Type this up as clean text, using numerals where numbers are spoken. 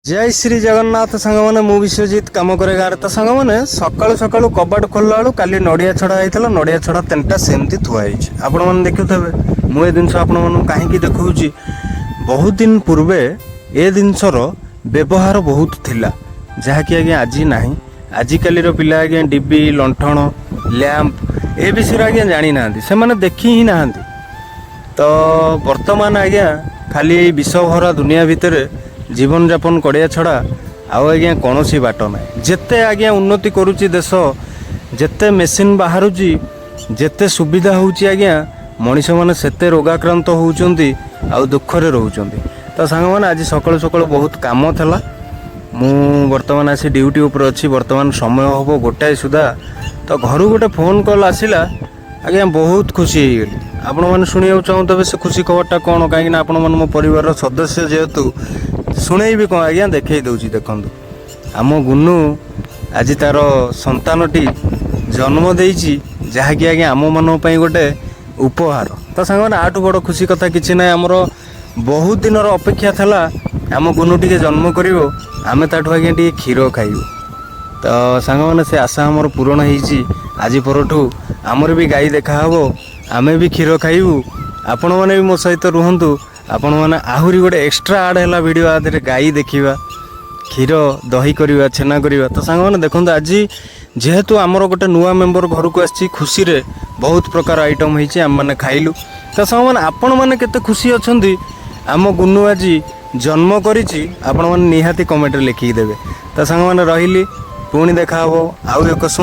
जय श्री जगन्नाथ सांग मैंने मु विश्वजित कम करे गाँव तो सांग मैंने सकालू सकालू कबाट खोलला बेलू काली नड़िया छड़ा होता नड़िया छड़ा तीनटा सेमती थुआई आपण मैंने देखुथे मुझे जिनस आपण मन कहीं देखुची बहुत दिन पूर्वे ए जिनसर व्यवहार बहुत थिला जहाँकि आज्ञा आज ना आजिकल पिला आज्ञा डिबी लंठन लैंप ए विषय आज्ञा जानी ना से मैंने देखी ही ना तो वर्तमान आज्ञा खाली विषभरा दुनिया भितर जीवन यापन करिया छड़ा आउ आज्ञा कौन सी बाट ना जिते आज्ञा उन्नति करुच्ची देश जिते मेसीन बाहरुची जिते सुविधा होउची आज्ञा मनीष मैंने सेते रोगाक्रांत होउचंती आउ दुखरे रोचंती तो सांग मैंने आज सकाळु सकाळु बहुत काम थला मु वर्तमान आसी ड्यूटी ऊपर अच्छी वर्तमान समय हम गोटाए सुधा तो घर गोटे फोन कॉल आसिला आज्ञा बहुत खुशी हो गली आपण मैंने शुणा चाहूँ से खुशी खबरटा कौन कहीं आपण मैंने मो परिवार सदस्य जेहेतु शुणेबी कौन आज्ञा देखे दूची देखु आम गुन्नू आज तार संतानटी जन्म देइछि जहाँकि आज्ञा आम मन गोटे उपहार तो सांग मैंने आठू बड़ खुशी कथा किसी ना आमर बहुत दिन अपेक्षा थला आम गुन्नू टी जन्म करिवो आमे ताठू आज्ञा टी क्षीर खाइबो तो सांग मैंने से आशा आमर पूरण होइछि आज परठू आमर भी गाई देखा हबो आमे भी क्षीर खाइबू आपण मैंने भी मो सहित रुहंतु आपण मैंने आहुरी गोटे एक्स्ट्रा आड है वीडियो आधे गाई देखा क्षीर दही करवा छेना करवा तो सांग मैंने देखो आज जेहेतु आमर गोटे नुआ मेम्बर घर को आसी खुशी रे बहुत प्रकार आइटम होती आम मैंने खाइलु तो सांग मैंने आपण मैंने केते खुशी अच्छा आम गुन्नू आज जन्म करिछि आपण मैंने निहाती कमेंट लिखिक देवे तो सांग मैंने रही पुणी देखा आउ एक सुंदर